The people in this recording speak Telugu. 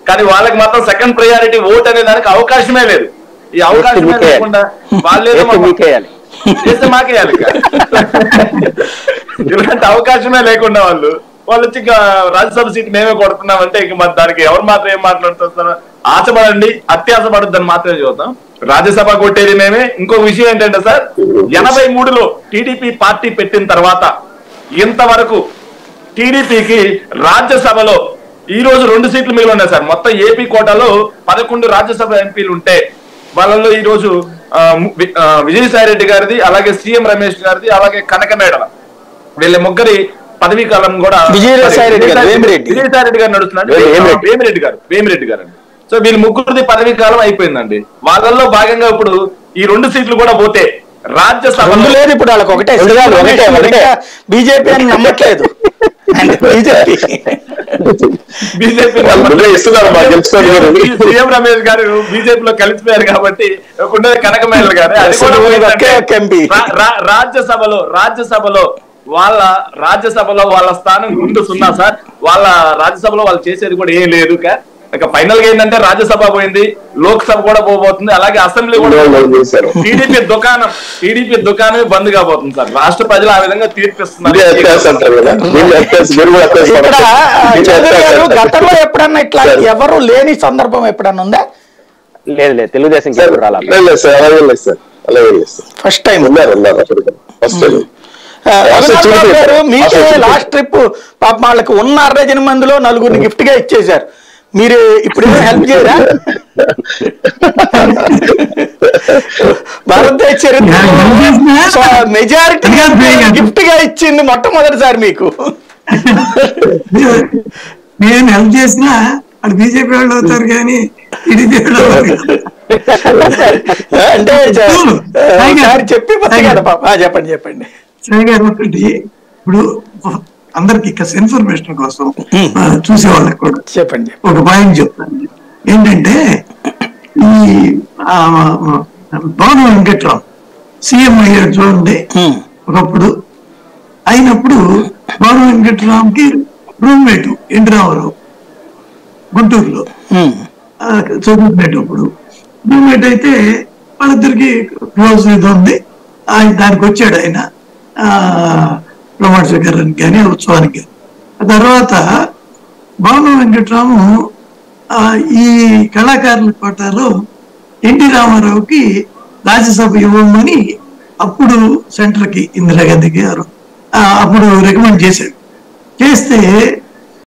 కానీ వాళ్ళకి మాత్రం సెకండ్ ప్రయారిటీ ఓట్ అనే దానికి అవకాశమే లేదు. ఈ అవకాశమే లేకుండా వాళ్ళేదో చేస్తే మాకేయాలి. ఇలాంటి అవకాశమే లేకుండా వాళ్ళు వచ్చి ఇంకా రాజ్యసభ సీట్ మేమే కొడుతున్నామంటే ఇంక మరి దానికి ఎవరు మాత్రం ఏం మాట్లాడుతున్నారు? ఆశపడండి, అత్యాశపడద్దని మాత్రమే చూద్దాం. రాజ్యసభ కొట్టేది మేమే. ఇంకొక విషయం ఏంటంటే సార్, 83లో టీడీపీ పార్టీ పెట్టిన తర్వాత ఇంతవరకు టీడీపీకి రాజ్యసభలో ఈ రోజు 2 సీట్లు మిగిలి ఉన్నాయి సార్. మొత్తం ఏపీ కోటాలో 11 రాజ్యసభ ఎంపీలు ఉంటే వాళ్ళలో ఈ రోజు విజయసాయి రెడ్డి గారిది, అలాగే సీఎం రమేష్ గారిది, అలాగే కనకమేడల వీళ్ళ ముగ్గురి పదవీ కాలం కూడా విజయసాయి రెడ్డి గారు నడుస్తున్నాడు. వేమిరెడ్డి గారు అండి. సో వీళ్ళ ముగ్గురిది పదవీ కాలం అయిపోయిందండి. వాళ్ళల్లో భాగంగా ఇప్పుడు ఈ 2 సీట్లు కూడా పోతే రాజ్యసభ లేదు. ఇప్పుడు వాళ్ళకి ఒకటే బీజేపీ అని నమ్మట్లేదు. సీఎం రమేష్ గారు బీజేపీలో కలిసిపోయారు కాబట్టి కనకమేడల గారు రాజ్యసభలో వాళ్ళ స్థానం గుండు 0 సార్. వాళ్ళ రాజ్యసభలో వాళ్ళు చేసేది కూడా ఏం లేదు. ఇక ఫైనల్ గా ఏంటంటే రాజ్యసభ పోయింది, లోక్సభ కూడా పోబోతుంది, అలాగే అసెంబ్లీ కూడా. టీడీపీ దుకాణమే బంద్ కాబోతుంది సార్. రాష్ట్ర ప్రజలు ఆ విధంగా తీర్పిస్తున్నారు. గతంలో ఎప్పుడన్నా ఇట్లా ఎవరు లేని సందర్భం ఎప్పుడన్నా ఉందా? లేదు, తెలుగుదేశం ఫస్ట్ టైం. మీకే లాస్ట్ ట్రిప్ పాప వాళ్ళకి ఉన్న 60 మందిలో 4 గిఫ్ట్ గా ఇచ్చేసారు. మీరు ఇప్పుడు హెల్ప్ చేయరా? భారతదేశ చరిత్ర మెజారిటీ గిఫ్ట్ గా ఇచ్చింది మొట్టమొదటిసారి మీకు. నేను హెల్ప్ చేసినా అది బీజేపీ వాళ్ళు అవుతారు కానీ టీడీపీ వాళ్ళు అంటే చెప్పి చెప్పండి. ఒకటి ఇప్పుడు అందరికి ఇన్ఫర్మేషన్ కోసం చూసే వాళ్ళకి కూడా చెప్పండి. ఒక పాయింట్ చెప్తాను. ఏంటంటే ఈ భవన వెంకట్రావు సీఎం అయ్యాడు చూడండి. ఒకప్పుడు అయినప్పుడు భవన వెంకట్రావుకి రూమ్మేట్ ఎన్టీ రామారావు గుంటూరులో చదువుకునేటప్పుడు రూమ్మేట్ అయితే వాళ్ళిద్దరికి క్లోజ్ ఇది ఉంది. దానికి వచ్చాడు ఆయన ప్రమాణ స్వీకారానికి కానీ ఉత్సవానికి. ఆ తర్వాత భవన వెంకట్రాము ఈ కళాకారుల కోటాలో ఎన్టీ రామారావుకి రాజ్యసభ ఇవ్వమని అప్పుడు సెంటర్కి ఇందిరాగాంధీ గారు అప్పుడు రికమెండ్ చేశాడు. చేస్తే